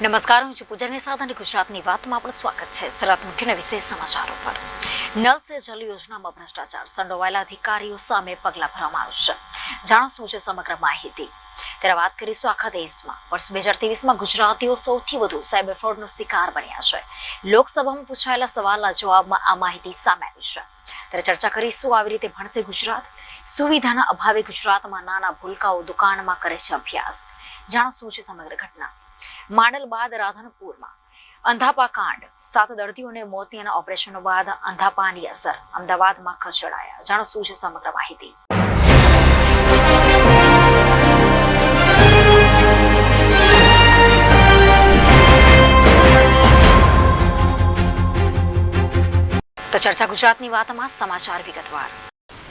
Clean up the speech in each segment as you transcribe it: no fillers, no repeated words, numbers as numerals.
નમસ્કાર, હું છું પૂજાની સાથે અને ગુજરાતની વાતમાં આપણું સ્વાગત છે. શરૂઆત મુખ્ય વિશેષ સમાચારો પર. નલ સે જલ યોજનામાં ભ્રષ્ટાચાર, સંડોવાયેલા અધિકારીઓ સામે પગલાં ભરવામાં આવશે. જાણો શું છે સમગ્ર માહિતી. ત્યારે વાત કરીશું આખા દેશમાં વર્ષ 2023માં ગુજરાતીઓ સૌથી વધુ સાયબર ફ્રોડનો શિકાર બન્યા છે. લોકસભામાં પૂછાયેલા સવાલના જવાબમાં આ માહિતી સામે આવી છે. ત્યારે ચર્ચા કરીશું આવી રીતે ભણશે ગુજરાત. સુવિધાના અભાવે ગુજરાતમાં નાના ભૂલકાઓ દુકાનમાં કરે છે અભ્યાસ. જાણો શું છે સમગ્ર ઘટના. માંડલ બાદ રાધનપુરમાં અંધાપા કાંડ, 7 દર્દીઓને મોતિયાના ઓપરેશનો બાદ અંધાપાની અસર, અમદાવાદમાં ખસેડાયા. જાણો શું છે સમગ્ર માહિતી. તો ચર્ચા ગુજરાતની વાતમાં સમાચાર વિગતવાર.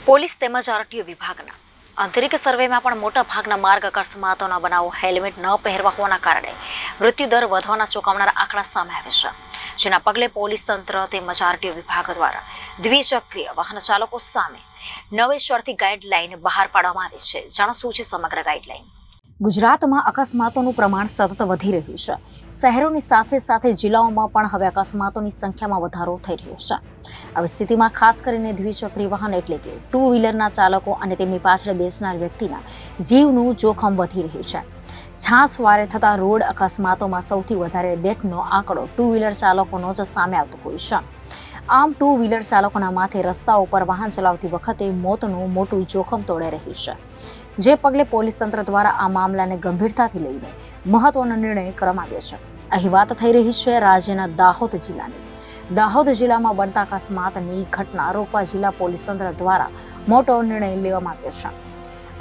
પોલીસ તેમજ આરટીઓ વિભાગના આંતરિક સર્વેમાં પણ મોટા ભાગના માર્ગ અકસ્માતોના બનાવો હેલ્મેટ ન પહેરવા હોવાના કારણે મૃત્યુદર વધવાના ચોંકાવનારા આંકડા સામે આવે છે. જેના પગલે પોલીસ તંત્ર તેમજ આરટીઓ વિભાગ દ્વારા દ્વિચક્રીય વાહન ચાલકો સામે નવેસરથી ગાઈડલાઈન બહાર પાડવામાં આવી છે. જાણો શું છે સમગ્ર ગાઈડલાઈન. ગુજરાતમાં અકસ્માતોનું પ્રમાણ સતત વધી રહ્યું છે. શહેરોની સાથે સાથે જિલ્લાઓમાં પણ હવે અકસ્માતોની સંખ્યામાં વધારો થઈ રહ્યો છે. આવી સ્થિતિમાં ખાસ કરીને દ્વિચક્રી વાહન એટલે કે 2 વ્હીલરના ચાલકો અને તેમની પાછળ બેસનાર વ્યક્તિના જીવનું જોખમ વધી રહ્યું છે. છાસવારે થતા રોડ અકસ્માતોમાં સૌથી વધારે ડેથનો આંકડો 2 વ્હીલર ચાલકોનો જ સામે આવતો હોય છે. આમ 2 વ્હીલર ચાલકોના માથે રસ્તા ઉપર વાહન ચલાવતી વખતે મોતનું મોટું જોખમ તોડાઈ રહ્યું છે. જે પગલે પોલીસ તંત્ર દ્વારા આ મામલાને ગંભીરતાથી લઈને મહત્વનો નિર્ણય કરવામાં આવ્યો છે. અહીં વાત થઈ રહી છે રાજ્યના દાહોદ જિલ્લાની. દાહોદ જિલ્લામાં બનતા અકસ્માતની ઘટના રોકવા જિલ્લા પોલીસ તંત્ર દ્વારા મોટો નિર્ણય લેવામાં આવ્યો છે.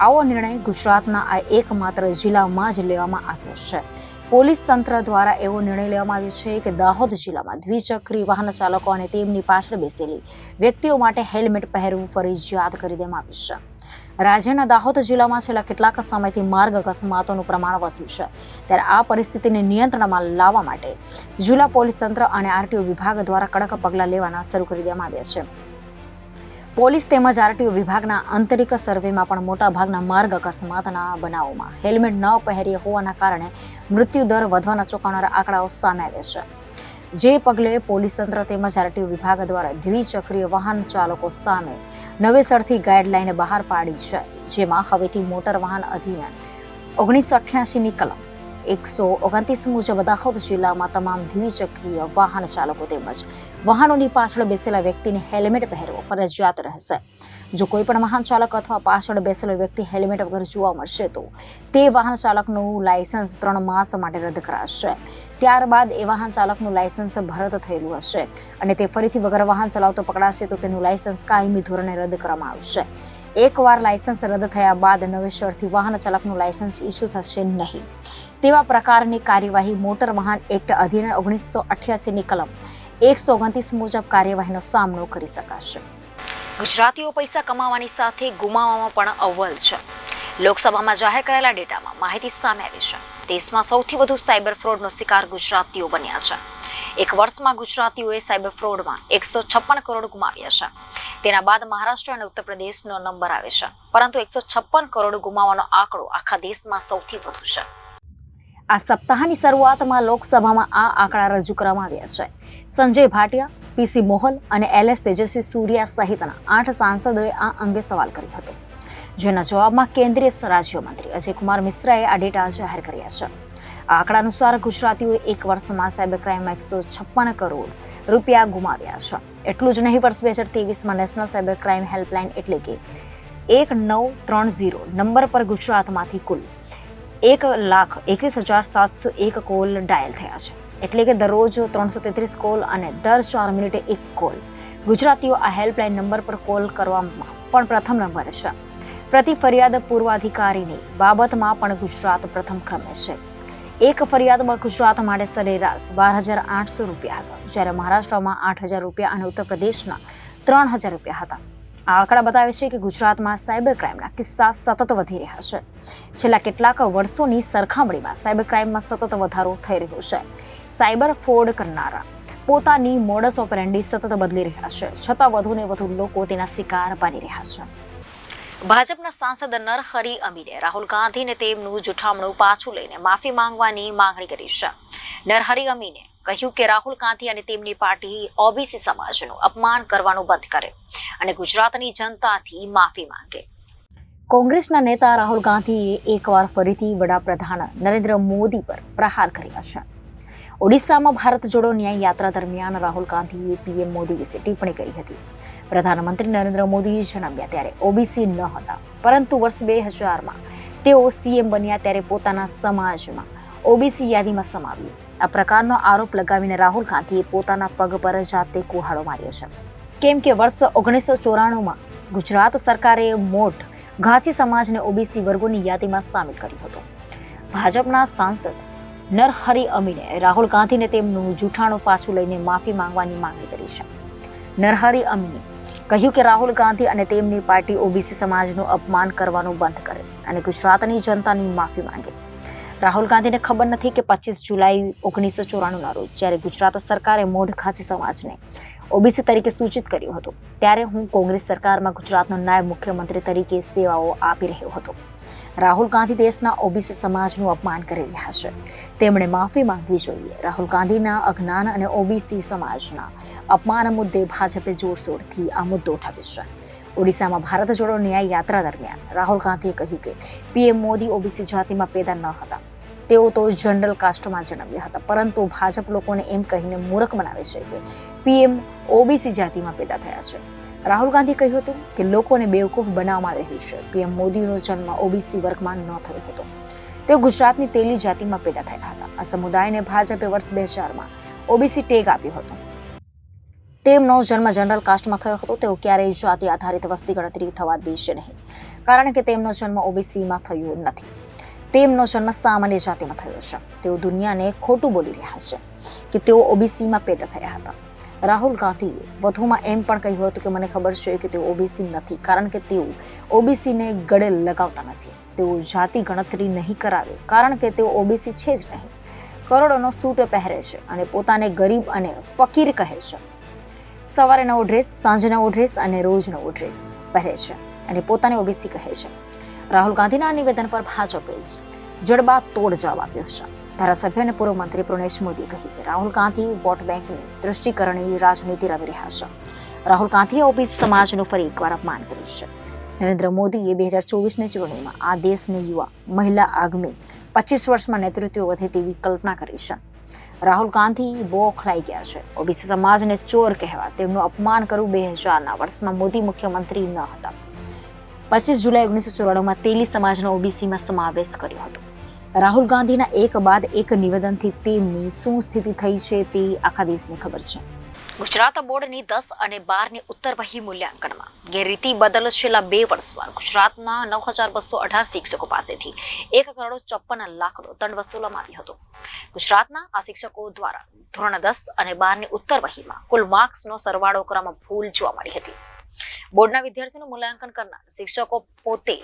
આવો નિર્ણય ગુજરાતના આ એકમાત્ર જિલ્લામાં જ લેવામાં આવ્યો છે. પોલીસ તંત્ર દ્વારા એવો નિર્ણય લેવામાં આવ્યો છે કે દાહોદ જિલ્લામાં દ્વિચક્રી વાહન ચાલકો અને તેમની પાછળ બેસેલી વ્યક્તિઓ માટે હેલ્મેટ પહેરવું ફરજિયાત કરી દેવામાં આવ્યું છે. રાજ્યના દાહોદ જિલ્લામાં છેલ્લા કેટલાક સમયથી માર્ગ અકસ્માતોનું પ્રમાણ વધ્યું છે. ત્યારે આ પરિસ્થિતિને નિયંત્રણમાં લાવવા માટે જિલ્લા પોલીસ તંત્ર અને આરટીઓ વિભાગ દ્વારા કડક પગલાં લેવાના શરૂ કરી દેવામાં આવ્યા છે. પોલીસ તેમજ આરટીઓ વિભાગના આંતરિક સર્વેમાં પણ મોટાભાગના માર્ગ અકસ્માતના બનાવોમાં હેલ્મેટ ન પહેર્યા હોવાના કારણે મૃત્યુદર વધવાના ચોંકાવનારા આંકડાઓ સામે આવ્યા છે. જે પગલે પોલીસ તંત્ર તેમજ આરટીઓ વિભાગ દ્વારા દ્વિચક્રીય વાહન ચાલકો સામે નવેસરથી ગાઈડલાઈન બહાર પાડી છે. જેમાં હવેથી મોટર વાહન અધિનિયમ 1988ની કલમ 129 મુજબ દાહોદ જિલ્લામાં તમામ દ્વિચક્રીય વાહન ચાલકો તેમજ વાહનોની પાછળ બેસેલા વ્યક્તિને હેલ્મેટ પહેરવો ફરજિયાત રહેશે. જો કોઈ પણ વાહન ચાલક અથવા પાછળ બેસેલો વ્યક્તિ હેલ્મેટ વગર જોવા મળશે તો તે વાહન ચાલકનું લાયસન્સ 3 માસ માટે રદ કરાશે. ત્યારબાદ એ વાહન ચાલકનું લાયસન્સ ભરત થયેલું હશે અને તે ફરીથી વગર વાહન ચલાવતો પકડાશે તો તેનું લાયસન્સ કાયમી ધોરણે રદ કરવામાં આવશે. એકવાર લાયસન્સ રદ થયા બાદ નવેસરથી વાહન ચાલકનું લાયસન્સ ઇસ્યુ થશે નહીં. તેવા પ્રકારની કાર્યવાહી મોટર વાહન એક્ટ અધિનિયમ 1988ની કલમ 129 મુજબ કાર્યવાહીનો સામનો કરી શકાશે. ગુજરાતીઓ પૈસા કમાવાની સાથે ગુમાવવામાં પણ અવ્વલ છે. લોકસભામાં જાહેર કરાયેલા ડેટામાં માહિતી સામે આવી છે. દેશમાં સૌથી વધુ સાયબર ફ્રોડનો શિકાર ગુજરાતીઓ બન્યા છે. એક વર્ષમાં ગુજરાતીઓએ સાયબર ફ્રોડમાં 156 કરોડ ગુમાવ્યા છે. તેના બાદ મહારાષ્ટ્ર અને ઉત્તર પ્રદેશનો નંબર આવે છે. પરંતુ 156 કરોડ ગુમાવવાનો આંકડો આખા દેશમાં સૌથી વધુ છે. આ સપ્તાહની શરૂઆતમાં લોકસભામાં આ આંકડા રજૂ કરવામાં આવ્યા છે. સંજય ભાટિયા, પીસી મોહલ અને એલએસ તેજસ્વી સૂર્યા સહિતના 8 સાંસદોએ આ અંગે સવાલ કર્યો હતો. જેના જવાબમાં કેન્દ્રીય રાજ્યમંત્રી અજયકુમાર મિશ્રાએ આ ડેટા જાહેર કર્યા છે. આ આંકડા અનુસાર ગુજરાતીઓએ એક વર્ષમાં સાયબર ક્રાઇમમાં 156 કરોડ રૂપિયા ગુમાવ્યા છે. એટલું જ નહીં, વર્ષ 2023માં નેશનલ સાયબર ક્રાઇમ હેલ્પલાઇન એટલે કે 1930 નંબર પર ગુજરાતમાંથી કુલ 1,21,701 કોલ ડાયલ થયા છે. એટલે કે દરરોજ 333 કોલ અને દર 4 મિનિટે 1 કોલ. ગુજરાતીઓ આ હેલ્પલાઇન નંબર પર કોલ કરવામાં પણ પ્રથમ નંબરે છે. પ્રતિ ફરિયાદ પૂર્વાધિકારીની બાબતમાં પણ ગુજરાત પ્રથમ ક્રમે છે. એક ફરિયાદમાં ગુજરાત માટે સરેરાશ 12,800 રૂપિયા હતા, જ્યારે મહારાષ્ટ્રમાં 8,000 રૂપિયા અને ઉત્તર પ્રદેશના 3,000 રૂપિયા હતા. આ આંકડા બતાવે છે કે ગુજરાતમાં સાયબર ક્રાઇમના કિસ્સા સતત વધી રહ્યા છે. છેલ્લા કેટલાક વર્ષોની સરખામણીમાં સાયબર ક્રાઇમમાં સતત વધારો થઈ રહ્યો છે. સાયબર ફ્રોડ કરનારા પોતાની મોડસ ઓપરેન્ડી સતત બદલી રહ્યા છે, છતાં વધુને વધુ લોકો તેના શિકાર બની રહ્યા છે. ભાજપના સાંસદ નરહરી અમીને રાહુલ ગાંધીને તેમનું જૂઠામણું પાછું લઈને માફી માંગવાની માંગણી કરી છે. નરહરી અમીને કહ્યું કે રાહુલ ગાંધી અને તેમની પાર્ટી ઓબીસી સમાજનું અપમાન કરવાનું બંધ કરે અને ગુજરાતની જનતાથી માફી માંગે. કોંગ્રેસના નેતા રાહુલ ગાંધીએ એકવાર ફરીથી વડાપ્રધાન નરેન્દ્ર મોદી પર પ્રહાર કર્યા છે. ઓડિશામાં ભારત જોડો ન્યાય યાત્રા દરમિયાન રાહુલ ગાંધીએ પીએમ મોદી વિશે ટિપ્પણી કરી હતી. પ્રધાનમંત્રી નરેન્દ્ર મોદીએ જણાવ્યા ત્યારે ઓબીસી ન હતા, પરંતુ વર્ષ 2000માં તેઓ સીએમ બન્યા ત્યારે પોતાના સમાજમાં ઓબીસી યાદીમાં સમાવ્યું. આ પ્રકારનો આરોપ લગાવીને રાહુલ ગાંધીએ પોતાના પગ પર જાતે કુહાડો માર્યો છે. કેમ કે વર્ષ 1994માં ગુજરાત સરકારે મોટ ઘાંચી સમાજને ઓબીસી વર્ગોની યાદીમાં સામેલ કર્યું હતું. ભાજપના સાંસદ નરહરી અમીને રાહુલ ગાંધીને તેમનું જૂઠાણું પાછું લઈને માફી માંગવાની માંગણી કરી છે. નરહરી અમીને કહ્યું કે રાહુલ ગાંધી અને તેમની પાર્ટી ઓબીસી સમાજનું અપમાન કરવાનું બંધ કરે અને ગુજરાતની જનતાની માફી માંગે. રાહુલ ગાંધીને ખબર નથી કે 25 જુલાઈ 1994ના રોજ જ્યારે ગુજરાત સરકારે મોઢ ઘાંચી સમાજને ઓબીસી તરીકે સૂચિત કર્યું હતું, ત્યારે હું કોંગ્રેસ સરકારમાં ગુજરાતનો નાયબ મુખ્યમંત્રી તરીકે સેવાઓ આપી રહ્યો હતો. રાહુલ ગાંધી દેશના ઓબીસી સમાજનું અપમાન કરી રહ્યા છે. તેમણે માફી માંગવી જોઈએ. રાહુલ ગાંધીના અજ્ઞાન અને ઓબીસી સમાજના અપમાન મુદ્દે ભાજપે જોરશોરથી આ મુદ્દો ઉઠાવ્યો છે. ઓડિશામાં ભારત જોડો ન્યાય યાત્રા દરમિયાન રાહુલ ગાંધીએ કહ્યું કે પીએમ મોદી ઓબીસી જાતિમાં પેદા ન હતા, તેઓ તો જનરલ કાસ્ટમાં જન્મ્યા હતા, પરંતુ ભાજપ લોકોને એમ કહીને મૂર્ખ બનાવે છે કે પીએમ ઓબીસી જાતિમાં પેદા થયા છે. રાહુલ ગાંધીએ કહ્યું હતું કે લોકોને બેવકૂફ બનાવવામાં રહ્યું છે. પીએમ મોદીનો જન્મ ઓબીસી વર્ગમાં ન થયો હતો, તેઓ ગુજરાતની તેલી જાતિમાં પેદા થયા હતા. આ સમુદાયને ભાજપે વર્ષ 2000માં ઓબીસી ટેગ આપ્યો હતો. તેમનો જન્મ જનરલ કાસ્ટમાં થયો હતો. તેઓ ક્યારેય જાતિ આધારિત વસ્તી ગણતરી થવા દેશે નહીં, કારણ કે તેમનો જન્મ ઓબીસીમાં થયો નથી. તેમનો જન્મ સામાન્ય જાતિમાં થયો છે. તેઓ દુનિયાને ખોટું બોલી રહ્યા છે કે તેઓ ઓબીસીમાં પેદા થયા હતા. રાહુલ ગાંધીએ વધુમાં એમ પણ કહ્યું હતું કે મને ખબર છે કે તેઓ ઓબીસી નથી, કારણ કે તેઓ ઓબીસીને ગળે લગાવતા નથી. તેઓ જાતિ ગણતરી નહીં કરાવે, કારણ કે તેઓ ઓબીસી છે જ નહીં. કરોડોનો સૂટ પહેરે છે અને પોતાને ગરીબ અને ફકીર કહે છે. સવારે નવો ડ્રેસ, સાંજે નવો ડ્રેસ અને રોજ નવો ડ્રેસ પહેરે છે અને પોતાને ઓબીસી કહે છે. રાહુલ ગાંધીના નિવેદન પર ભાજપે જડબા તોડ જવાબ આપ્યો છે. ધારાસભ્ય અને પૂર્વ મંત્રી પ્રુનેશ મોદીએ કહ્યું કે રાહુલ ગાંધી વોટ બેંકની દૃષ્ટિકરણની રાજનીતિ રમી રહ્યા છે. રાહુલ ગાંધીએ ઓબીસી સમાજનું ફરી એકવાર અપમાન કર્યું છે. નરેન્દ્ર મોદીએ 2024ની ચૂંટણીમાં આ દેશની યુવા મહિલા આગામી 25 વર્ષમાં નેતૃત્વ વધે તેવી કલ્પના કરી છે. રાહુલ ગાંધી બોખલાઈ ગયા છે. ઓબીસી સમાજને ચોર કહેવા, તેમનું અપમાન કરવું. 2000ના વર્ષમાં મોદી મુખ્યમંત્રી ન હતા. 25 જુલાઈ 1994માં તેલી સમાજનો ઓબીસીમાં સમાવેશ કર્યો હતો. રાહુલ ગાંધીના એક બાદ એક નિવેદનથી તેમની શું સ્થિતિ થઈ છે તે આખા દેશને ખબર છે. ગુજરાત બોર્ડની 10 અને 12ની ઉત્તરવહી મૂલ્યાંકનમાં ગેરરીતિ બદલ છેલ્લા 2 વર્ષમાં ગુજરાતના 9218 શિક્ષકો પાસેથી 1,54 લાખનો દંડ વસૂલવામાં આવ્યો હતો. ગુજરાતના આ શિક્ષકો દ્વારા ધોરણ 10 અને 12ની ઉત્તરવહીમાં કુલ માર્ક્સનો સરવાળો કરવામાં ભૂલ જોવા મળી હતી. બોર્ડના વિદ્યાર્થીઓનું મૂલ્યાંકન કરનાર શિક્ષકો પોતે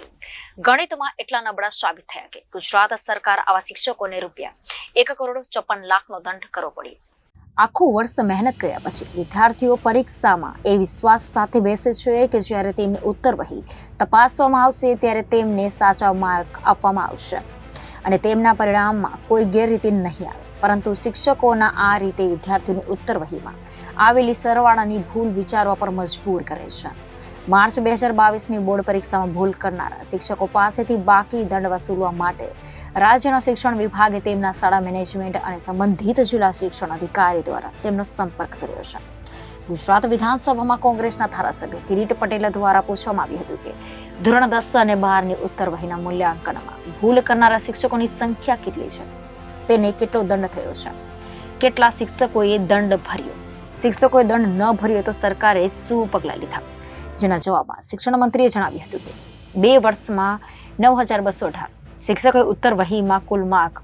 ગણિતમાં એટલા નબળા સાબિત થયા કે ગુજરાત સરકાર આવા શિક્ષકોને ₹1,54,00,000નો દંડ કરવો પડ્યો. આખું વર્ષ મહેનત કર્યા પછી વિદ્યાર્થીઓ પરીક્ષામાં એ વિશ્વાસ સાથે બેસે છે કે જ્યારે તેમની ઉત્તરવહી તપાસવામાં આવશે ત્યારે તેમને સાચા માર્ક આપવામાં આવશે અને તેમના પરિણામમાં કોઈ ગેરરીતિ નહીં આવે. પરંતુ શિક્ષકોના આ રીતે વિદ્યાર્થીઓની ઉત્તરવહીમાં આવેલી સરવાળાની ભૂલ વિચારવા પર મજબૂર કરે છે. માર્ચ 2022ની બોર્ડ પરીક્ષામાં ભૂલ કરનારા શિક્ષકો પાસેથી બાકી દંડ વસૂલવા માટે રાજ્યના શિક્ષણ વિભાગે તેમના શાળા મેનેજમેન્ટ અને સંબંધિત જિલ્લા શિક્ષણ અધિકારી દ્વારા તેમનો સંપર્ક કર્યો છે. ગુજરાત વિધાનસભામાં કોંગ્રેસના ધારાસભ્ય કિરીટ પટેલ દ્વારા પૂછવામાં આવ્યું હતું કે ધોરણ 10 અને 12ની ઉત્તરવહીના મૂલ્યાંકનમાં ભૂલ કરનારા શિક્ષકોની સંખ્યા કેટલી છે, તેને કેટલો દંડ થયો છે, કેટલા શિક્ષકોએ દંડ ભર્યો, શિક્ષકોએ દંડ ન ભર્યો તો સરકારે શું પગલાં લીધા. જેના જવાબમાં શિક્ષણ મંત્રીએ જણાવ્યું હતું કે 2 વર્ષમાં 9218 શિક્ષકોએ ઉત્તરવહીમાં કુલ માર્ક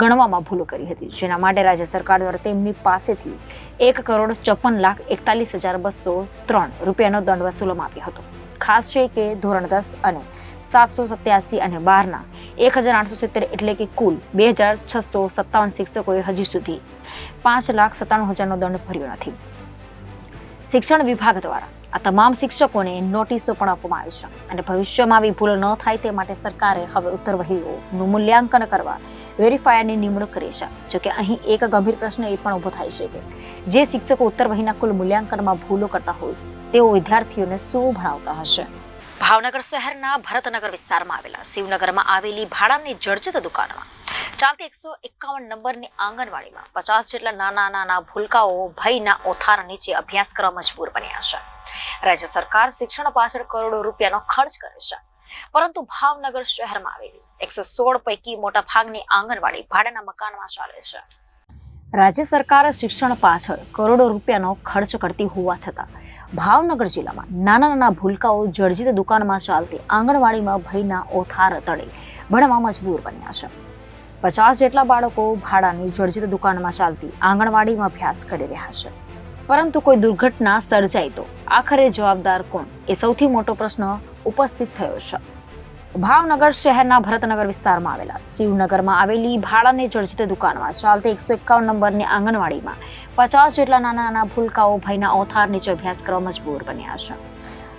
ગણવામાં ભૂલો કરી હતી, જેના માટે રાજ્ય સરકાર દ્વારા તેમની પાસેથી ₹1,54,41,203 રૂપિયાનો દંડ વસૂલવામાં આવ્યો હતો. ખાસ છે કે ધોરણ 10 અને 787 અને 12ના 1,870 એટલે કે કુલ 2,657 શિક્ષકોએ હજી સુધી ₹5,97,000નો દંડ ભર્યો નથી. શિક્ષણ વિભાગ દ્વારા આ તમામ શિક્ષકોને નોટિસો પણ આપવામાં આવી છે અને ભવિષ્યમાં આવી ભૂલો ન થાય તે માટે સરકારે હવે ઉત્તરવહીઓનું મૂલ્યાંકન કરવા વેરીફાયરની નિમણૂક કરી છે. જોકે અહીં એક ગંભીર પ્રશ્ન એ પણ ઊભો થાય છે કે જે શિક્ષકો ઉત્તરવહીના કુલ મૂલ્યાંકનમાં ભૂલો કરતા હોય તેઓ વિદ્યાર્થીઓને શું ભણાવતા હશે? ભાવનગર શહેરના ભરતનગર વિસ્તારમાં આવેલા શિવનગરમાં આવેલી ભાડાની જર્જરિત દુકાનમાં ચાલતી 151 નંબરની આંગણવાડીમાં 50 જેટલા નાના ભૂલકાઓ ભયના ઓથાર નીચે અભ્યાસ કરવા મજબૂર બન્યા છે. રાજ્ય સરકાર શિક્ષણ પાછળ કરોડો રૂપિયાનો ખર્ચ કરે છે, પરંતુ ભાવનગર શહેરમાં આવેલી 116 પૈકી મોટા ભાગની આંગણવાડી ભાડાના મકાનમાં ચાલે છે. રાજ્ય સરકાર શિક્ષણ પાછળ કરોડો રૂપિયાનો ખર્ચ કરતી હોવા છતાં ભાવનગર જિલ્લામાં નાના ભૂલકાઓ જર્જરિત દુકાનમાં ચાલતી આંગણવાડીમાં ભયના ઓથાર તળે ભણવા મજબૂર બન્યા છે. 50 જેટલા બાળકો ભાડાની જર્જરિત દુકાનમાં ચાલતી આંગણવાડીમાં અભ્યાસ કરી રહ્યા છે, પરંતુ કોઈ દુર્ઘટના સર્જાય તો આખરે જવાબદાર કોણ એ સૌથી મોટો પ્રશ્ન ઉપસ્થિત થયો છે. ભાવનગર શહેરના ભરતનગર વિસ્તારમાં આવેલા શિવનગરમાં આવેલી ભાડાની જર્જરિત દુકાનમાં ચાલતી 151 નંબરની આંગણવાડીમાં 50 જેટલા નાના ભૂલકાઓ ભયના ઓથાર નીચે અભ્યાસ કરવા મજબૂર બન્યા છે.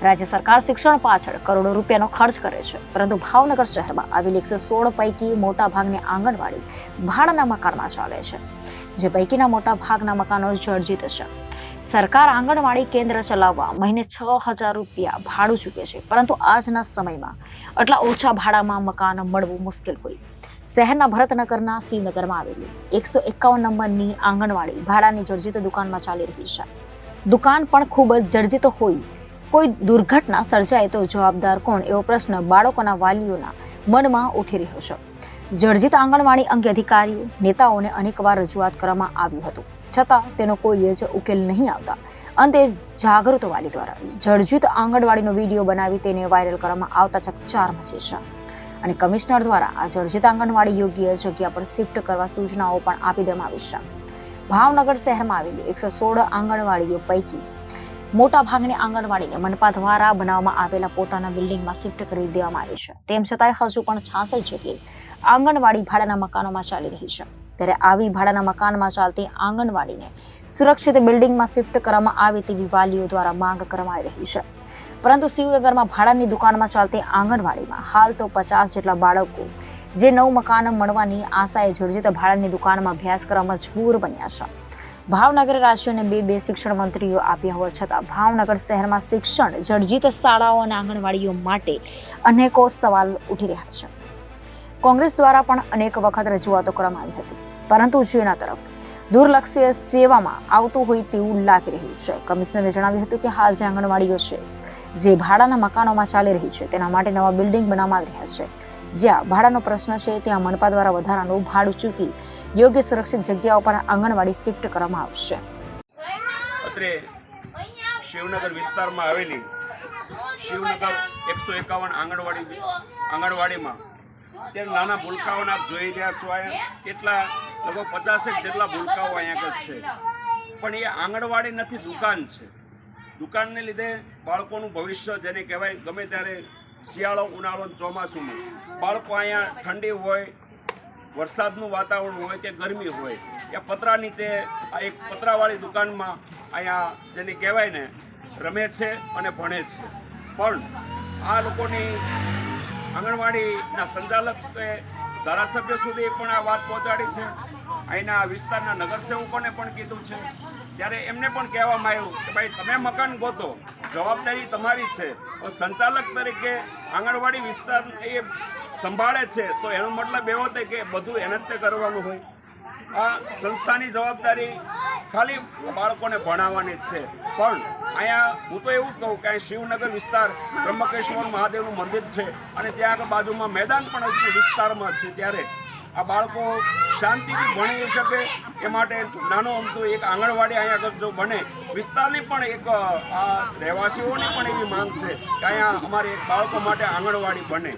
રાજ્ય સરકાર શિક્ષણ પાછળ કરોડો રૂપિયાનો ખર્ચ કરે છે, પરંતુ ભાવનગર શહેરમાં આવેલી 116 પૈકી મોટા ભાગની આંગણવાડી ભાડાના મકાનમાં ચાલે છે, જે પૈકીના મોટા ભાગના મકાનો જર્જરિત છે. સરકાર આંગણવાડી કેન્દ્ર ચલાવવા મહિને 6000 રૂપિયા ભાડું ચૂકે છે, પરંતુ આજના સમયમાં આટલા ઓછા ભાડામાં મકાન મળવું મુશ્કેલ હોય. શહેરના ભરતનગરના શિવનગરમાં આવેલી 151 નંબરની આંગણવાડી ભાડાની જર્જરિત દુકાનમાં ચાલી રહી છે. દુકાન પણ ખૂબ જ જર્જરિત હોય, કોઈ દુર્ઘટના સર્જાય તો જવાબદાર કોણ એવો પ્રશ્ન બાળકોના વાલીઓના મનમાં ઉઠી રહ્યો છે. જર્જરિત આંગણવાડી અંગે અધિકારીઓ નેતાઓને અનેકવાર રજૂઆત કરવામાં આવ્યું હતું, છતાં તેનો કોઈ જ ઉકેલ નહીં આવતા અંતે જાગૃત વાલી દ્વારા જર્જરિત આંગણવાડીનો વિડીયો બનાવી તેને વાયરલ કરવામાં આવતા ચકચાર મચી છે અને કમિશનર દ્વારા આ જર્જરિત આંગણવાડી યોગ્ય જગ્યા પર શિફ્ટ કરવા સૂચનાઓ પણ આપી દેવામાં આવી છે. ભાવનગર શહેરમાં આવેલી 116 આંગણવાડીઓ પૈકી મોટા ભાગની આંગણવાડીને મનપા દ્વારા બનાવવામાં આવેલા પોતાના બિલ્ડિંગમાં શિફ્ટ કરી દેવામાં આવી છે. તેમ છતાંય હજુ પણ 66 જેટલી આંગણવાડી ભાડાના મકાનોમાં ચાલી રહી છે. ત્યારે આવી ભાડાના મકાનમાં ચાલતી આંગણવાડીને સુરક્ષિત બિલ્ડિંગમાં શિફ્ટ કરવામાં આવે તેવી વાલીઓ દ્વારા માંગ કરવામાં આવી રહી છે, પરંતુ શિવનગરમાં ભાડાની દુકાનમાં ચાલતી આંગણવાડીમાં હાલ તો 50 જેટલા બાળકો જે નવું મકાન મળવાની આશાએ જર્જરિત ભાડાની દુકાનમાં અભ્યાસ કરવા મજબૂર બન્યા છે. ભાવનગર રાજ્યને બે શિક્ષણ મંત્રીઓ આપ્યા હોવા છતાં ભાવનગર શહેરમાં શિક્ષણ જર્જરિત શાળાઓ અને આંગણવાડીઓ માટે અનેકો સવાલ ઉઠી રહ્યા છે. કોંગ્રેસ દ્વારા પણ અનેક વખત રજૂઆતો કરવામાં આવી હતી, પરંતુ જેના તરફ દુર્લક્ષ્ય સેવામાં આવતું હોય તેવું લાગી રહ્યું છે. કમિશનરે જણાવ્યું હતું કે હાલ જે આંગણવાડીઓ છે જે ભાડાના મકાનોમાં ચાલી રહી છે તેના માટે નવા બિલ્ડિંગ બનાવવામાં આવી રહ્યા છે. જ્યાં ભાડાનો પ્રશ્ન છે ત્યાં મનપા દ્વારા વધારાનું ભાડું ચૂકી યોગ્ય સુરક્ષિત જગ્યાઓ પર આંગણવાડી શિફ્ટ કરવામાં આવશે. અત્રે શિવનગર વિસ્તારમાં આવેલી શિવનગર 151 આંગણવાડીમાં ત્યારે નાના ભૂલકાઓને આપ જોઈ રહ્યા છો. અહીંયા કેટલા લગભગ 50 જેટલા ભૂલકાઓ અહીંયા આગળ છે, પણ એ આંગણવાડી નથી, દુકાન છે. દુકાનને લીધે બાળકોનું ભવિષ્ય જેને કહેવાય, ગમે ત્યારે શિયાળો, ઉનાળો, ચોમાસુમાં બાળકો અહીંયા ઠંડી હોય, વરસાદનું વાતાવરણ હોય કે ગરમી હોય, એ પતરા નીચે આ એક પતરાવાળી દુકાનમાં અહીંયા જેને કહેવાય ને રમે છે અને ભણે છે. પણ આ લોકોની આંગણવાડીના સંચાલકે ધારાસભ્ય સુધી પણ આ વાત પહોંચાડી છે, અહીંના વિસ્તારના નગરસેવકોને પણ કીધું છે. ત્યારે એમને પણ કહેવામાં આવ્યું કે ભાઈ તમે મકાન ગોતો, જવાબદારી તમારી છે. સંચાલક તરીકે આંગણવાડી વિસ્તાર એ સંભાળે છે તો એનો મતલબ એવો થાય કે બધું એને જ તે કરવાનું હોય. આ સંસ્થાની જવાબદારી ખાલી બાળકોને ભણાવવાની જ છે. પણ અહીંયા હું તો એવું કહું કે શિવનગર વિસ્તાર ત્રંબકેશ્વર મહાદેવનું મંદિર છે અને ત્યાં આગળ બાજુમાં મેદાન પણ વિસ્તારમાં છે. ત્યારે આ બાળકો શાંતિથી ભણી શકે એ માટે નાનો અમથો એક આંગણવાડી અહીંયા આગળ જો બને, વિસ્તારની પણ એક આ રહેવાસીઓની પણ એવી માંગ છે કે અહીંયા અમારે એક બાળકો માટે આંગણવાડી બને.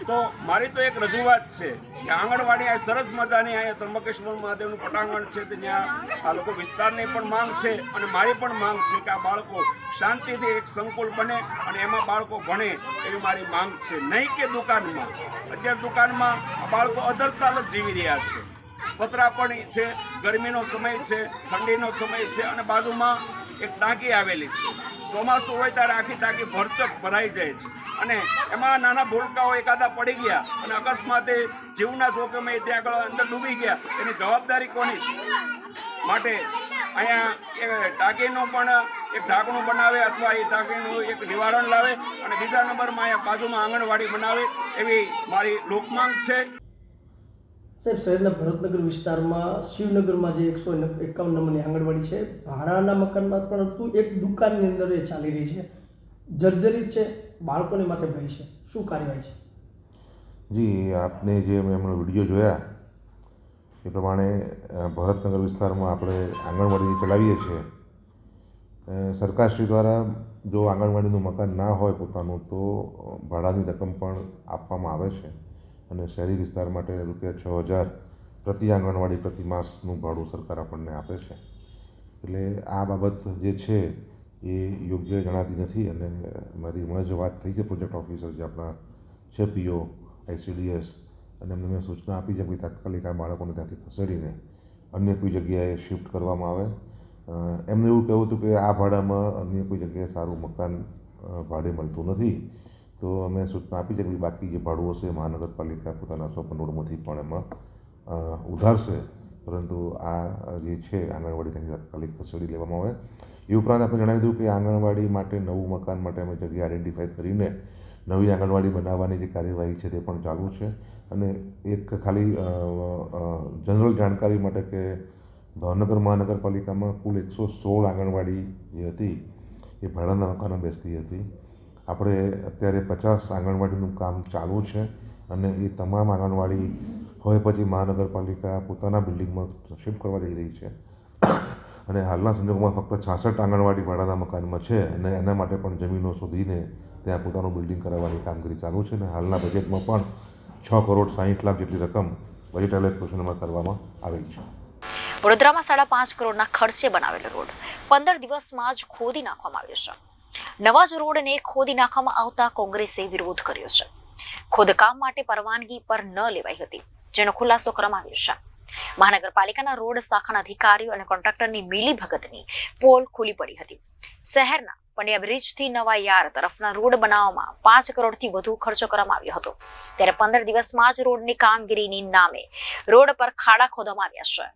તો મારી તો એક રજૂઆત છે કે આંગણવાડી આ સરસ મજાની અહીંયા ત્રંબકેશ્વર મહાદેવનું પટાંગણ છે, ત્યાં આ લોકો વિસ્તારની પણ માંગ છે અને મારી પણ માંગ છે કે આ બાળકો શાંતિથી એક સંકુલ બને અને એમાં બાળકો ભણે એવી મારી માંગ છે. નહીં કે દુકાનમાં. અત્યારે દુકાનમાં આ બાળકો અધરતાલ જ જીવી રહ્યા છે. પતરા પણ છે, ગરમીનો સમય છે, ઠંડીનો સમય છે અને બાજુમાં એક ટાંકી આવેલી છે. ચોમાસું હોય ત્યારે આખી ટાંકી ભરચક ભરાઈ જાય છે અને એમાં નાના ભૂલકાઓ એકાદા પડી ગયા અને અકસ્માતે જીવના જોખમે ત્યાં આગળ અંદર ડૂબી ગયા. એની જવાબદારી કોની છે? માટે અહીંયા એ ટાંકીનું પણ એક ઢાંકણું બનાવે અથવા એ ટાંકીનું એક નિવારણ લાવે અને બીજા નંબરમાં અહીંયા બાજુમાં આંગણવાડી બનાવે એવી મારી લોકમાંગ છે. સાહેબ, શહેરના ભરતનગર વિસ્તારમાં શિવનગરમાં જે 151 નંબરની આંગણવાડી છે, ભાડાના મકાનમાં પરંતુ એક દુકાનની અંદર એ ચાલી રહી છે, જર્જરિત છે, બાળકોને માથે ભય છે. શું કાર્યવાહી છે? જી, આપને જે મેં હમણાં વિડીયો જોયા એ પ્રમાણે ભરતનગર વિસ્તારમાં આપણે આંગણવાડી ચલાવીએ છીએ. સરકારશ્રી દ્વારા જો આંગણવાડીનું મકાન ના હોય પોતાનું તો ભાડાની રકમ પણ આપવામાં આવે છે અને શહેરી વિસ્તાર માટે ₹6,000 પ્રતિ આંગણવાડી પ્રતિ માસનું ભાડું સરકાર આપણને આપે છે. એટલે આ બાબત જે છે એ યોગ્ય જણાતી નથી અને મારી હમણાં જે વાત થઈ છે પ્રોજેક્ટ ઓફિસર જે આપણા છે પીઓ ICDS અને એમને મેં સૂચના આપી છે કે તાત્કાલિક આ બાળકોને ત્યાંથી ખસેડીને અન્ય કોઈ જગ્યાએ શિફ્ટ કરવામાં આવે. એમને એવું કહેવું હતું કે આ ભાડામાં અન્ય કોઈ જગ્યાએ સારું મકાન ભાડે મળતું નથી, તો અમે સૂચના આપી છે કે બાકી જે ભાડું હશે મહાનગરપાલિકા પોતાના સ્વપન રોડમાંથી પણ એમાં ઉધારશે, પરંતુ આ જે છે આંગણવાડી ત્યાંથી તાત્કાલિક ખસેડી લેવામાં આવે. એ ઉપરાંત આપણે જણાવી દઉં કે આંગણવાડી માટે નવું મકાન માટે અમે જગ્યા આઈડેન્ટિફાઈ કરીને નવી આંગણવાડી બનાવવાની જે કાર્યવાહી છે તે પણ ચાલુ છે. અને એક ખાલી જનરલ જાણકારી માટે કે ભાવનગર મહાનગરપાલિકામાં કુલ 116 આંગણવાડી જે હતી એ ભાડાના મકાનો બેસતી હતી. આપણે અત્યારે 50 આંગણવાડીનું કામ ચાલુ છે અને એ તમામ આંગણવાડી હવે પછી મહાનગરપાલિકા પોતાના બિલ્ડિંગમાં શિફ્ટ કરવા જઈ રહી છે અને હાલના સંજોગોમાં ફક્ત 66 આંગણવાડી ભાડાના મકાનમાં છે અને એના માટે પણ જમીનો શોધીને ત્યાં પોતાનું બિલ્ડિંગ કરાવવાની કામગીરી ચાલુ છે અને હાલના બજેટમાં પણ 6,60,00,000 જેટલી રકમ બજેટ એલોકેશનમાં કરવામાં આવેલી છે. વડોદરામાં 5.5 કરોડના ખર્ચે બનાવેલો રોડ 15 દિવસમાં જ ખોદી નાખવામાં આવ્યો છે. નવા જ રોડને ખોદી નાખવામાં આવતા કોંગ્રેસે વિરોધ કર્યો છે. ખોદકામ માટે પરવાનગી પર ન લેવાઈ હતી, જેનો ખુલાસો કરવામાં આવ્યો છે. મહાનગરપાલિકાના રોડ શાખાના અધિકારીઓ અને કોન્ટ્રાક્ટરની મિલીભગતની પોલ ખુલી પડી હતી. શહેરના પંડ્યા બ્રિજથી નવા યાર તરફના રોડ બનાવવામાં 5 કરોડથી વધુ ખર્ચો કરવામાં આવ્યો હતો, ત્યારે 15 દિવસમાં જ રોડની કામગીરીની નામે રોડ પર ખાડા ખોદવામાં આવ્યા છે.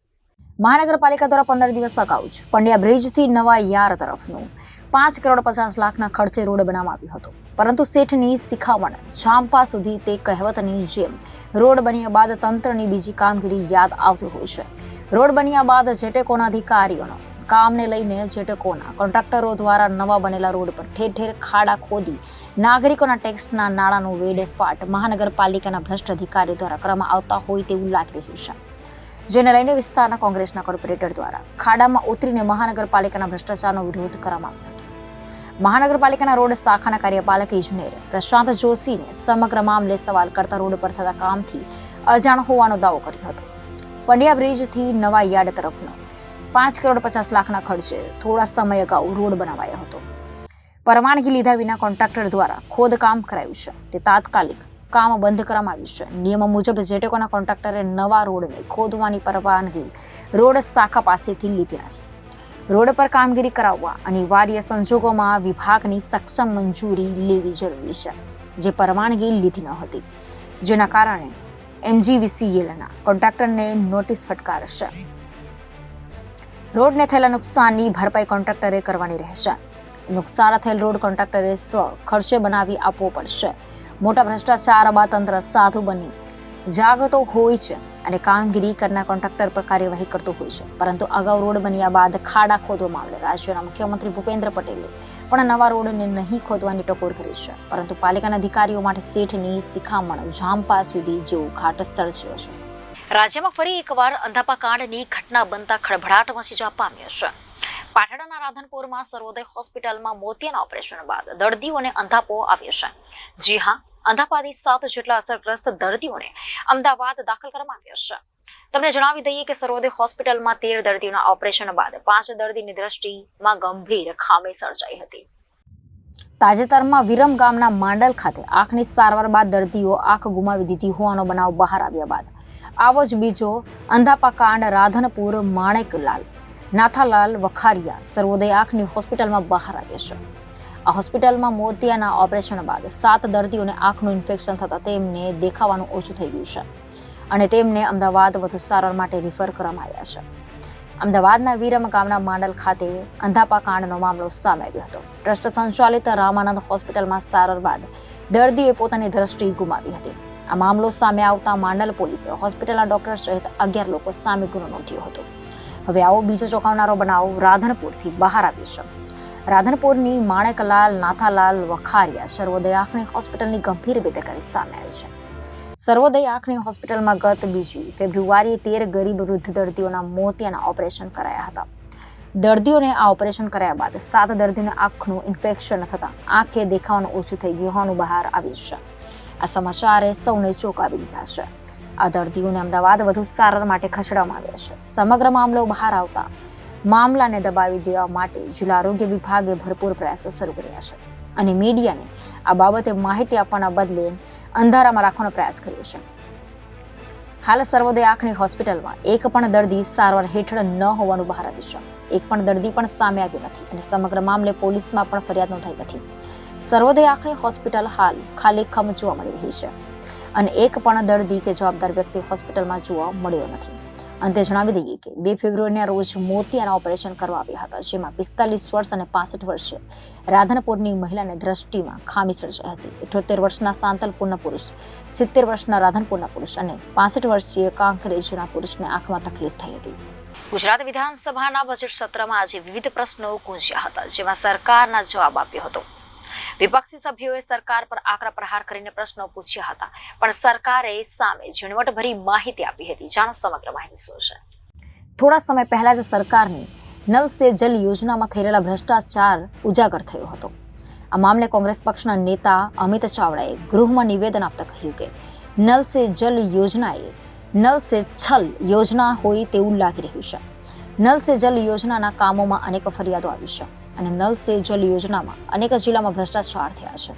મહાનગરપાલિકા દ્વારા 15 દિવસ અગાઉ જ પંડ્યા બ્રિજથી નવા યાર તરફનું 5,50,00,000ના ખર્ચે રોડ બનાવવામાં આવ્યો હતો, પરંતુ શેઠની શિખામણ ઝાંપા સુધી તે કહેવતની જેમ રોડ બન્યા બાદ તંત્રની બીજી કામગીરી યાદ આવતી હોય છે. રોડ બન્યા બાદ જેટેકોના અધિકારીઓનો કામને લઈને જેટેકોના કોન્ટ્રાક્ટરો દ્વારા નવા બનેલા રોડ પર ઠેર ઠેર ખાડા ખોદી નાગરિકોના ટેક્સના નાણાંનો વેડફાટ મહાનગરપાલિકાના ભ્રષ્ટ અધિકારીઓ દ્વારા કરવામાં આવતા હોય તેવું લાગી રહ્યું છે, જેને લઈને વિસ્તારના કોંગ્રેસના કોર્પોરેટર દ્વારા ખાડામાં ઉતરીને મહાનગરપાલિકાના ભ્રષ્ટાચારનો વિરોધ કરવામાં આવ્યો હતો. મહાનગરપાલિકાના રોડ શાખાના કાર્યપાલક ઇજનેર પ્રશાંત જોશીને સમગ્ર મામલે સવાલ કરતા રોડ પર થતા કામથી અજાણ હોવાનો દાવો કર્યો હતો. પંડ્યા બ્રિજથી નવા યાર્ડ તરફનો 5,50,00,000ના ખર્ચે થોડા સમય અગાઉ રોડ બનાવાયો હતો. પરવાનગી લીધા વિના કોન્ટ્રાક્ટર દ્વારા ખોદકામ કરાયું છે, તે તાત્કાલિક કામ બંધ કરવામાં આવ્યું છે. નિયમ મુજબ જેટેકોના કોન્ટ્રાક્ટરે નવા રોડને ખોદવાની પરવાનગી રોડ શાખા પાસેથી લીધી નથી. રોડ પર કામગીરી કરાવવા અનિવાર્ય સંજોગોમાં વિભાગની સક્ષમ મંજૂરી લેવી જરૂરી છે, જે પરવાનગી લીધી ન હતી, જેના કારણે MGVCLના કોન્ટ્રાક્ટરને નોટિસ ફટકારશે. રોડને થયેલા નુકસાનની ભરપાઈ કોન્ટ્રાક્ટરે કરવાની રહેશે. નુકસાન થયેલ રોડ કોન્ટ્રાક્ટરે સ્વ ખર્ચે બનાવી આપવો પડશે. મોટા ભ્રષ્ટાચાર બાદ તંત્ર સાધુ બની જાગતો હોય છે અને કામગીરી કરનાર કોન્ટ્રાક્ટર પર કાર્યવાહી કરતો હોય છે, પરંતુ અગાઉ રોડ બન્યા બાદ ખાડા ખોદવા મામલે રાજ્યના મુખ્યમંત્રી ભૂપેન્દ્ર પટેલે પણ નવા રોડને નહીં ખોદવાની ટકોર કરી છે, પરંતુ પાલિકાના અધિકારીઓ માટે શેઠની શિખામણ ઝાંપા સુધી જેવું ઘાટ સર્જ્યો છે. રાજ્યમાં ફરી એકવાર અંધાપા કાંડની ઘટના બનતા ખળભળાટ મચી જવા પામ્યો છે. પાટણના રાધનપુરમાં સર્વોદય હોસ્પિટલમાં મોતિયાના ઓપરેશન બાદ દર્દીઓને અંધાપો આવ્યો છે. જી હા, અંધાપાથી 7 જેટલા અસરગ્રસ્ત દર્દીઓને અમદાવાદ દાખલ કરવામાં આવ્યા છે. તમને જણાવી દઈએ કે સર્વોદય હોસ્પિટલમાં 13 દર્દીઓના ઓપરેશન બાદ 5 દર્દીની દ્રષ્ટિમાં ગંભીર ખામી સર્જાઈ હતી. તાજેતરમાં વિરમ ગામના માંડલ ખાતે આંખની સારવાર બાદ દર્દીઓ આંખ ગુમાવી દીધી હોવાનો બનાવ બહાર આવ્યા બાદ આવો જ બીજો અંધાપા કાંડ રાધનપુર માણેકલાલ નાથાલાલ વખારિયા સર્વોદય આંખની હોસ્પિટલમાં બહાર આવ્યા છે. આ હોસ્પિટલમાં મોતિયાના ઓપરેશન બાદ 7 દર્દીઓને આંખનું ઇન્ફેક્શન થતાં તેમને દેખાવાનું ઓછું થઈ ગયું છે અને તેમને અમદાવાદ વધુ સારવાર માટે રિફર કરવામાં આવ્યા છે. અમદાવાદના વીરમ ગામના માંડલ ખાતે અંધાપા કાંડનો મામલો સામે આવ્યો હતો. ટ્રસ્ટ સંચાલિત રામાનંદ હોસ્પિટલમાં સારવાર બાદ દર્દીઓએ પોતાની દ્રષ્ટિ ગુમાવી હતી. આ મામલો સામે આવતા માંડલ પોલીસે હોસ્પિટલના ડોક્ટર સહિત 11 લોકો સામે ગુનો નોંધ્યો હતો. હવે આવો બીજો ચોંકાવનારો બનાવ રાધનપુરથી બહાર આવ્યો છે. રાધનપુરની માણેકલાલ નાથાલાલ વખારિયા સર્વોદય આંખની હોસ્પિટલની ગંભીર બેદરકારી સામે આવી છે. સર્વોદય આંખની હોસ્પિટલમાં ગત 2 ફેબ્રુઆરીએ 13 ગરીબ વૃદ્ધ દર્દીઓના મોતિયાના ઓપરેશન કરાયા હતા. દર્દીઓને આ ઓપરેશન કર્યા બાદ 7 દર્દીઓને આંખનું ઇન્ફેક્શન થતાં આંખે દેખાવાનું ઓછું થઈ ગયું હોવાનું બહાર આવ્યું છે. આ સમાચારે સૌને ચોંકાવી દીધા છે. આ દર્દીઓને અમદાવાદ વધુ સારવાર માટે ખસેડવામાં આવ્યા છે. સમગ્ર મામલો બહાર આવતા મામલાને દબાવી દેવા માટે જિલ્લા આરોગ્ય વિભાગે ભરપૂર પ્રયાસો શરૂ કર્યા છે અને મીડિયાને આ બાબતે માહિતી આપવાના બદલે અંધારામાં રાખવાનો પ્રયાસ કર્યો છે. હાલ સર્વોદય આંખની હોસ્પિટલમાં એક પણ દર્દી સારવાર હેઠળ ન હોવાનું બહાર આવ્યું છે. એક પણ દર્દી પણ સામે આવ્યું નથી અને સમગ્ર મામલે પોલીસમાં પણ ફરિયાદ નોંધાઈ નથી. સર્વોદય આંખની હોસ્પિટલ હાલ ખાલીખમ જોવા મળી રહી છે અને એક પણ દર્દી કે જવાબદાર વ્યક્તિ હોસ્પિટલમાં જોવા મળ્યો નથી. અંતે જણાવી દઈએ કે 2 ફેબ્રુઆરીના રોજ મોતિયાના ઓપરેશન કરવા આવ્યા હતા, જેમાં 45 વર્ષ અને 65 વર્ષીય રાધનપુરની મહિલાને દ્રષ્ટિમાં ખામી સર્જાઈ હતી. 78 વર્ષના સાંતલપુરના પુરુષ, 70 વર્ષના રાધનપુરના પુરુષ અને 65 વર્ષીય કાંકરેજના પુરુષને આંખમાં તકલીફ થઈ હતી. ગુજરાત વિધાનસભાના બજેટ સત્રમાં આજે વિવિધ પ્રશ્નો ગુંજ્યા હતા, જેમાં સરકારના જવાબ આપ્યો હતો. વિપક્ષી સભ્યોએ સરકાર પર આકરા પ્રહાર કરીને પ્રશ્નો પૂછ્યા હતા, પણ સરકારે સામે ઝીણવટભરી માહિતી આપી હતી. જાણો સમગ્ર માહિતી શું છે. થોડા સમય પહેલા જ સરકારની નલ સે જલ યોજનામાં થઈ રહેલા ભ્રષ્ટાચાર ઉજાગર થયો હતો. આ મામલે કોંગ્રેસ પક્ષના નેતા અમિત ચાવડાએ ગૃહમાં નિવેદન આપતા કહ્યું કે નલ સે જલ યોજનાએ નલ સે છલ યોજના હોય તેવું લાગી રહ્યું છે. નલ સે જલ યોજનાના કામોમાં અનેક ફરિયાદો આવી છે અને નલ સે જલ યોજનામાં અનેક જિલ્લામાં ભ્રષ્ટાચાર થયા છે.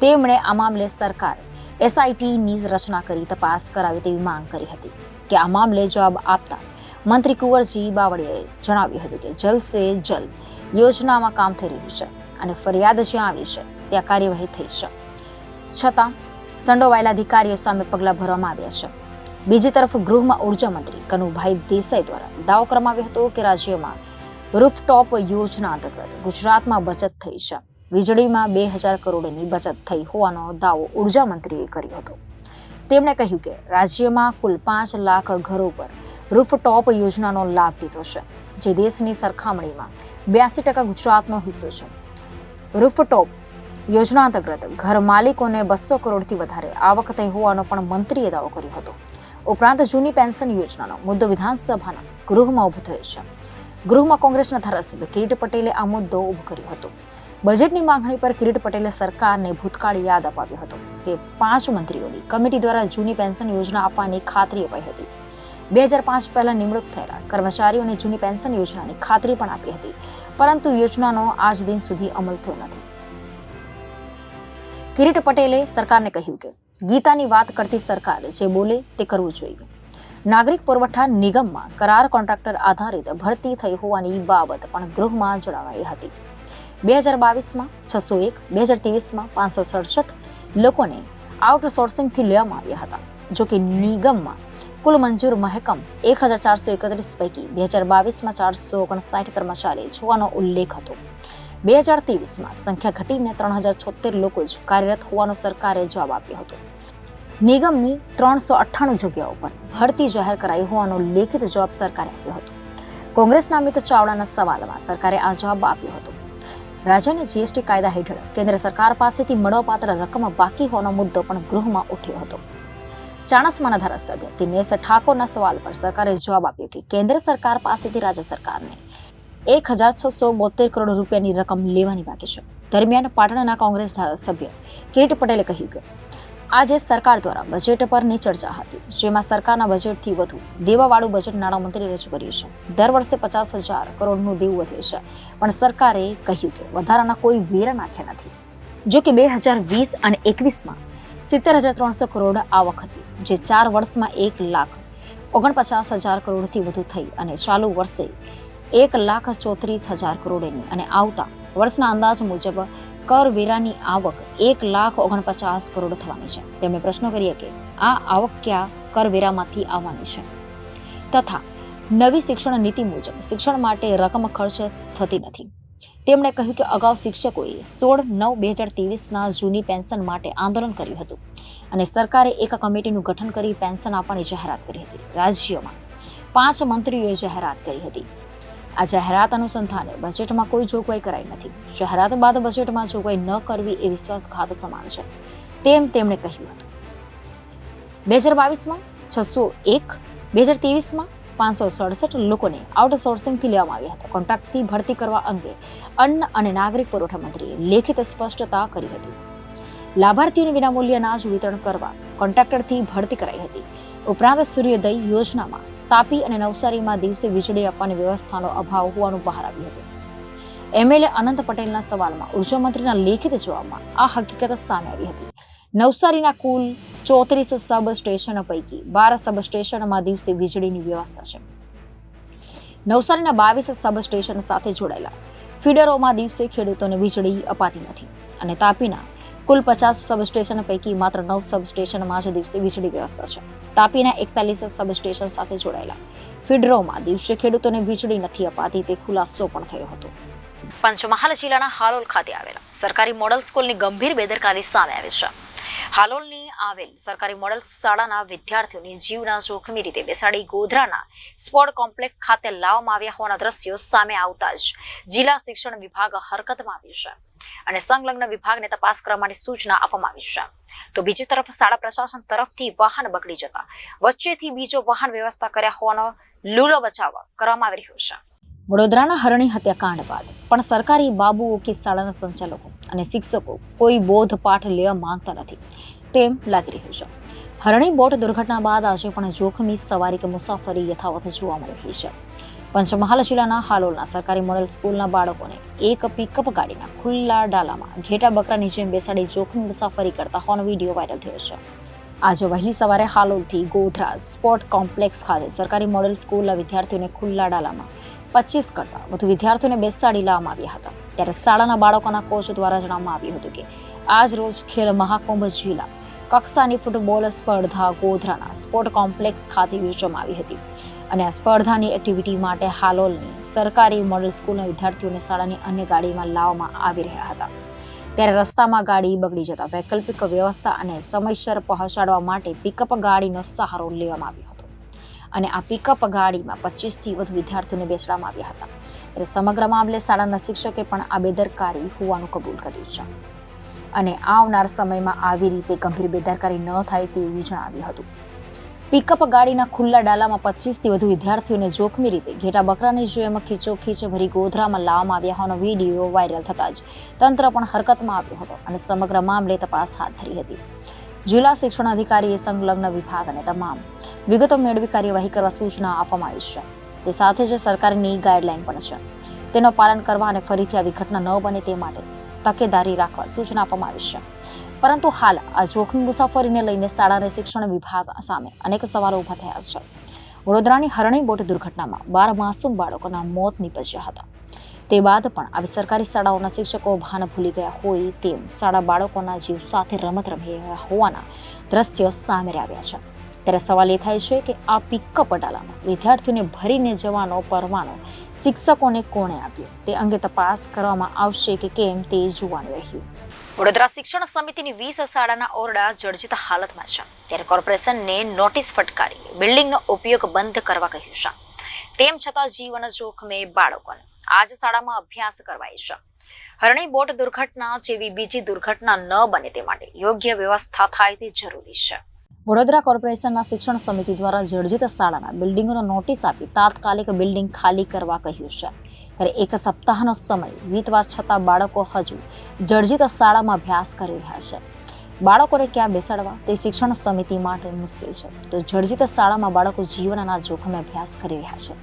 તેમણે આ મામલે સરકાર SITની રચના કરી તપાસ કરાવી તેવી માંગ કરી હતી કે આ મામલે જવાબ આપતા મંત્રી કુંવરજી બાવળિયાએ જણાવ્યું હતું કે જલ સે જલ યોજનામાં કામ થઈ રહ્યું છે અને ફરિયાદ જ્યાં આવી છે ત્યાં કાર્યવાહી થઈ છે, છતાં સંડોવાયેલા અધિકારીઓ સામે પગલાં ભરવામાં આવ્યા છે. બીજી તરફ ગૃહમાં ઉર્જા મંત્રી કનુભાઈ દેસાઈ દ્વારા દાવો કરવામાં આવ્યો હતો કે રાજ્યમાં રૂફટોપ યોજના અંતર્ગત ગુજરાતમાં બચત થઈ છે. વીજળીમાં 2000 કરોડની બચત થઈ હોવાનો દાવો ઉર્જા મંત્રીએ કર્યો હતો. તેમણે કહ્યું કે રાજ્યમાં કુલ 5 લાખ ઘરો પર રૂફટોપ યોજનાનો લાભ લીધો છે, જે દેશની સરખામણીમાં 82% ગુજરાતનો હિસ્સો છે. રૂફટોપ યોજના અંતર્ગત ઘર માલિકોને 200 કરોડથી વધારે આવક થઈ હોવાનો પણ મંત્રીએ દાવો કર્યો હતો. ઉપરાંત જૂની પેન્શન યોજનાનો મુદ્દો વિધાનસભાના ગૃહમાં ઉભો થયો છે. ગૃહમાં કોંગ્રેસના ધારાસભ્ય કિરીટ પટેલે આ મુદ્દો ઉભો કર્યો હતો. બજેટની માંગણી પર કિરીટ પટેલે સરકારને ભૂતકાળ યાદ અપાવ્યો હતો કે 5 મંત્રીઓની કમિટી દ્વારા જૂની પેન્શન યોજના આપવાની ખાતરી અપાઈ હતી. 2005 પહેલા નિમણૂક થયેલા કર્મચારીઓને જૂની પેન્શન યોજનાની ખાતરી પણ આપી હતી, પરંતુ યોજનાનો આજ દિન સુધી અમલ થયો નથી. કિરીટ પટેલે સરકારને કહ્યું કે ગીતાની વાત કરતી સરકાર જે બોલે તે કરવું જોઈએ. નાગરિક પુરવઠા નિગમમાં કરાર કોન્ટ્રાક્ટર આધારિત ભરતી થઈ હોવાની બાબત પણ ગૃહમાં જણાવાઈ હતી. 2022માં 601, 2023માં 567 લોકોને આઉટસોર્સિંગથી લેવામાં આવ્યા હતા. જોકે નિગમમાં કુલ મંજૂર મહેકમ 1431 પૈકી 2022માં 459 કર્મચારી હોવાનો ઉલ્લેખ હતો. 2023માં સંખ્યા ઘટીને 3076 લોકો જ કાર્યરત હોવાનો સરકારે જવાબ આપ્યો હતો. નિગમની 398 જગ્યાઓ પર ભરતી જાહેર કરાઈ હોવાનો લેખિત જવાબ સરકારે આપ્યો હતો. કોંગ્રેસના અમિત ચાવડાના સવાલમાં સરકારે આ જવાબ આપ્યો હતો. રાજ્યના GST કાયદા હેઠળ કેન્દ્ર સરકાર પાસેથી મળવાપાત્ર રકમ બાકી હોવાનો મુદ્દો પણ ગૃહમાં ઉઠ્યો હતો. ચાણસ્માના ધારાસભ્ય દિનેશ ઠાકોરના સવાલ પર સરકારે જવાબ આપ્યો કે કેન્દ્ર સરકાર પાસેથી રાજ્ય સરકારને 1672 કરોડ રૂપિયાની રકમ લેવાની બાકી છે. દરમિયાન પાટણના કોંગ્રેસ ધારાસભ્ય કિરીટ પટેલે કહ્યું કે આજે સરકાર દ્વારા બજેટ પરની ચર્ચા હતી, જેમાં સરકારના બજેટથી વધુ દેવાવાળું બજેટ નાણામંત્રીએ રજૂ કર્યું છે. દર વર્ષે 50,000 કરોડનું દેવું વધે છે, પણ સરકારે કહ્યું કે વધારાના કોઈ વેરા નાખ્યા નથી. જો કે 2020 અને 21માં 70,300 કરોડ આવક હતી, જે 4 વર્ષમાં 1,49,000 કરોડથી વધુ થઈ અને ચાલુ વર્ષે 1,34,000 કરોડની અને આવતા વર્ષના અંદાજ મુજબ કરવેરાની આવક 1,49,000 કરોડ થવાની છે. તેમણે પ્રશ્ન કર્યો કે આ આવક ક્યાં કરવેરામાંથી આવવાની છે તથા નવી શિક્ષણ નીતિ મુજબ શિક્ષણ માટે રકમ ખર્ચ થતી નથી. તેમણે કહ્યું કે અગાઉ શિક્ષકોએ 16/9/2023ના જૂની પેન્શન માટે આંદોલન કર્યું હતું અને સરકારે એક કમિટીનું ગઠન કરી પેન્શન આપવાની જાહેરાત કરી હતી. રાજ્યમાં 5 મંત્રીઓએ જાહેરાત કરી હતી. આ જાહેરાત અનુસંધાને બજેટમાં કોઈ જોગવાઈ કરાઈ નથી. જાહેરાત બાદ બજેટમાં જોગવાઈ ન કરવી એ વિશ્વાસઘાત સમાન છે તેમ તેમણે કહ્યું હતું. 2022માં 601, 2023માં 567 લોકોને આઉટસોર્સિંગથી લેવામાં આવ્યા હતા. કોન્ટ્રાક્ટથી ભરતી કરવા અંગે અન્ન અને નાગરિક પુરવઠા મંત્રીએ લેખિત સ્પષ્ટતા કરી હતી. લાભાર્થીઓને વિનામૂલ્ય અનાજ વિતરણ કરવા કોન્ટ્રાક્ટરથી ભરતી કરાઈ હતી. ઉપરાંત સૂર્યોદય યોજનામાં તાપી અને નવસારીમાં દિવસે વીજળી આપવાની વ્યવસ્થાનો અભાવ હોવાનું બહાર આવ્યું હતું. MLA અનંત પટેલના સવાલમાં ઉર્જા મંત્રીના લેખિત જવાબમાં આ હકીકત સામે આવી હતી. નવસારીના કુલ 34 સબ સ્ટેશન પૈકી 12 સબ સ્ટેશનમાં દિવસે વીજળીની વ્યવસ્થા છે. નવસારીના 22 સબ સ્ટેશન સાથે જોડાયેલા ફીડરોમાં દિવસે ખેડૂતોને વીજળી અપાતી નથી અને તાપીના કુલ 50 સબ સ્ટેશન પૈકી માત્ર 9 સબ સ્ટેશનમાં જ દિવસે વીજળી વ્યવસ્થા છે. તાપીના 41 સબ સ્ટેશન સાથે જોડાયેલા ફીડરોમાં દિવસે ખેડૂતોને વીજળી નથી અપાતી તે ખુલાસો પણ થયો હતો. પંચમહાલ જિલ્લાના હાલોલ ખાતે આવેલા સરકારી મોડલ સ્કૂલની ગંભીર બેદરકારી સામે આવી છે. હાલોલની આવેલ સરકારી મોડલ શાળાના વિદ્યાર્થીઓની જીવના જોખમી રીતે બેસાડી ગોધરાના સ્પોર્ટ કોમ્પ્લેક્સ ખાતે લાવવામાં આવ્યા હોવાના દ્રશ્યો સામે આવતા જ જિલ્લા શિક્ષણ વિભાગ હરકતમાં આવ્યું છે અને સંલગ્ન વિભાગને તપાસ કરવાની સૂચના આપવામાં આવી છે. તો બીજી તરફ શાળા પ્રશાસન તરફથી વાહન બગડી જતા વચ્ચેથી બીજો વાહન વ્યવસ્થા કર્યા હોવાનો લૂલો બચાવ કરવામાં આવી રહ્યો છે. વડોદરાના હરણી હત્યાકાંડ બાદ પણ સરકારી બાબુઓ કે શાળાના સંચાલકો અને શિક્ષકો કોઈ બોધપાઠ લેવા માંગતા નથી તેમ લાગી રહ્યું છે. હરણી બોટ દુર્ઘટના બાદ આજે પણ જોખમી સવારી કે મુસાફરી યથાવત જોવા મળી રહી છે. પંચમહાલ જિલ્લાના હાલોલના સરકારી મોડેલ સ્કૂલના બાળકોને એક પિકઅપ ગાડીના ખુલ્લા ડાલામાં ઘેટા બકરાની જેમ બેસાડી જોખમી મુસાફરી કરતા હોવાનો વિડીયો વાયરલ થયો છે. આજે વહેલી સવારે હાલોલથી ગોધરા સ્પોર્ટ કોમ્પ્લેક્સ ખાતે સરકારી મોડેલ સ્કૂલના વિદ્યાર્થીઓને ખુલ્લા ડાલામાં 25 કરતા વધુ વિદ્યાર્થીઓને બેસાડી લાવવામાં આવ્યા હતા. ત્યારે શાળાના બાળકોના કોચ દ્વારા જણાવવામાં આવ્યું હતું કે આજ રોજ ખેલ મહાકુંભ જિલ્લા કક્ષાની ફૂટબોલ સ્પર્ધા ગોધરાના સ્પોર્ટ કોમ્પ્લેક્સ ખાતે યોજવામાં આવી હતી અને આ સ્પર્ધાની એક્ટિવિટી માટે હાલોલની સરકારી મોડેલ સ્કૂલના વિદ્યાર્થીઓને શાળાની અન્ય ગાડીમાં લાવવામાં આવી રહ્યા હતા. ત્યારે રસ્તામાં ગાડી બગડી જતા વૈકલ્પિક વ્યવસ્થા અને સમયસર પહોંચાડવા માટે પિકઅપ ગાડીનો સહારો લેવામાં આવ્યો હતો અને આ પિકઅપ ગાડીમાં 25થી વધુ વિદ્યાર્થીઓને બેસાડવામાં આવ્યા હતા. ત્યારે સમગ્ર મામલે શાળાના શિક્ષકે પણ આ બેદરકારી હોવાનું કબૂલ કર્યું છે અને આવનાર સમયમાં આવી રીતે ગંભીર બેદરકારી ન થાય તેવું જણાવ્યું હતું. પિકઅપ ગાડીના ખુલ્લા ડાલામાં 25થી વધુ વિદ્યાર્થીઓને જોખમી રીતે ઘેટા બકરાની જેમ ખીચોખીચ ભરી ગોધરામાં લાવવામાં આવ્યા હોવાનો વિડીયો વાયરલ થતા જ તંત્ર પણ હરકતમાં આવ્યો હતો અને સમગ્ર મામલે તપાસ હાથ ધરી હતી. જિલ્લા શિક્ષણ અધિકારીએ સંલગ્ન વિભાગને તમામ વિગતો મેળવી કાર્યવાહી કરવા સૂચના આપવામાં આવી છે. તે સાથે જ સરકારની ગાઈડલાઈન પણ છે તેનું પાલન કરવા અને ફરીથી આવી ઘટના ન બને તે માટે તકેદારી રાખવા સૂચના આપવામાં આવી છે. પરંતુ હાલ આ જોખમી મુસાફરીને લઈને શાળા શિક્ષણ વિભાગ સામે અનેક સવાલો ઊભા થયા છે. વડોદરાની હરણી બોટ દુર્ઘટનામાં 12 માસૂમ બાળકોના મોત નીપજ્યા હતા. તે બાદ પણ આવી સરકારી શાળાઓના શિક્ષકો ભાન ભૂલી ગયા હોય તેમ શાળા બાળકોના જીવ સાથે રમત રમી રહ્યા હોવાના દ્રશ્યો સામે આવ્યા છે. ત્યારે સવાલ એ થાય છે કે આ પિકઅપ ડાલામાં વિદ્યાર્થીઓને ભરીને જવાનો પરવાનો શિક્ષકોને કોણે આપ્યો તે અંગે તપાસ કરવામાં આવશે કે કેમ તે જોવાનું રહ્યું. વડોદરા શિક્ષણ સમિતિની 20 શાળાના ઓરડા જર્જરિત હાલતમાં છે. ત્યારે કોર્પોરેશનને નોટિસ ફટકારી બિલ્ડિંગનો ઉપયોગ બંધ કરવા કહ્યું છે. તેમ છતાં જીવન જોખમે બાળકોને આજ શાળામાં અભ્યાસ કરવાય છે. હરણી બોટ દુર્ઘટના જેવી બીજી દુર્ઘટના ન બને તે માટે યોગ્ય વ્યવસ્થા થાય તે જરૂરી છે. વડોદરા કોર્પોરેશનના શિક્ષણ સમિતિ દ્વારા જર્જરિત શાળાના બિલ્ડિંગનો નોટિસ આપી તાત્કાલિક બિલ્ડિંગ ખાલી કરવા કહ્યું છે. ત્યારે એક સપ્તાહનો સમય વીતવા છતાં બાળકો હજુ જર્જરિત શાળામાં અભ્યાસ કરી રહ્યા છે. બાળકોને ક્યાં બેસાડવા તે શિક્ષણ સમિતિ માટે મુશ્કેલ છે. તો જર્જરિત શાળામાં બાળકો જીવનના જોખમે અભ્યાસ કરી રહ્યા છે.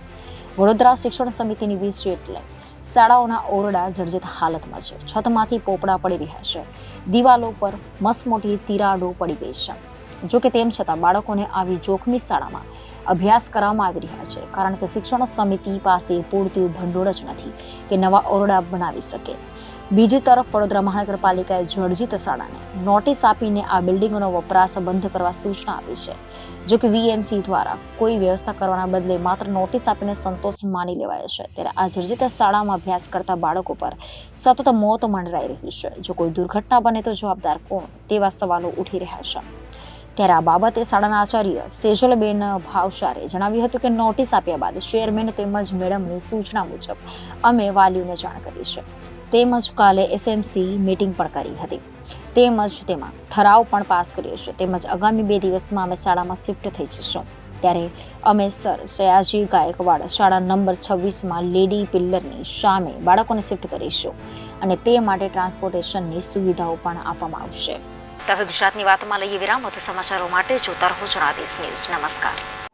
વડોદરા શિક્ષણ સમિતિની 20 જેટલી શાળાઓના ઓરડા જર્જરિત હાલતમાં છે. છતમાંથી પોપડા પડી રહ્યા છે. દિવાલો પર મસમોટી તિરાડો પડી ગઈ છે. જો કે તેમ છતાં બાળકોને આવી જોખમી શાળામાં અભ્યાસ કરવામાં આવી રહ્યા છે, કારણ કે શિક્ષણ સમિતિ પાસે પૂરતું ભંડોળ જ નથી કે નવા ઓરડા બનાવી શકે. બીજી તરફ વડોદરા મહાનગરપાલિકાએ જર્જરિત શાળાને નોટિસ આપીને આ બિલ્ડિંગોનો વપરાશ બંધ કરવા સૂચના આપી છે. જો કે વીએમસી દ્વારા કોઈ વ્યવસ્થા કરવાના બદલે માત્ર નોટિસ આપીને સંતોષ માની લેવાયો છે, ત્યારે આ જર્જરિત શાળામાં અભ્યાસ કરતા બાળકો પર સતત મોત મંડરાઈ રહ્યું છે. જો કોઈ દુર્ઘટના બને તો જવાબદાર કોણ, તેવા સવાલો ઉઠી રહ્યા છે. ત્યારે આ બાબતે શાળાના આચાર્ય સેજલબેન ભાવસારે જણાવ્યું હતું કે નોટિસ આપ્યા બાદ ચેરમેન તેમજ મેડમની સૂચના મુજબ અમે વાલીઓને જાણ કરી છે, તેમજ કાલે એસએમસી મીટિંગ પણ કરી હતી, તેમજ તેમાં ઠરાવ પણ પાસ કર્યો છે, તેમજ આગામી 2 દિવસમાં અમે શાળામાં શિફ્ટ થઈ જઈશું. ત્યારે અમે સર સયાજી ગાયકવાડ શાળા નંબર 26માં લેડી પિલ્લરની સામે બાળકોને શિફ્ટ કરીશું અને તે માટે ટ્રાન્સપોર્ટેશનની સુવિધાઓ પણ આપવામાં આવશે. તો હવે ગુજરાતની વાતમાં લઈએ વિરામ. વધુ સમાચારો માટે જોતા રહો જનાદેશ ન્યૂઝ. નમસ્કાર.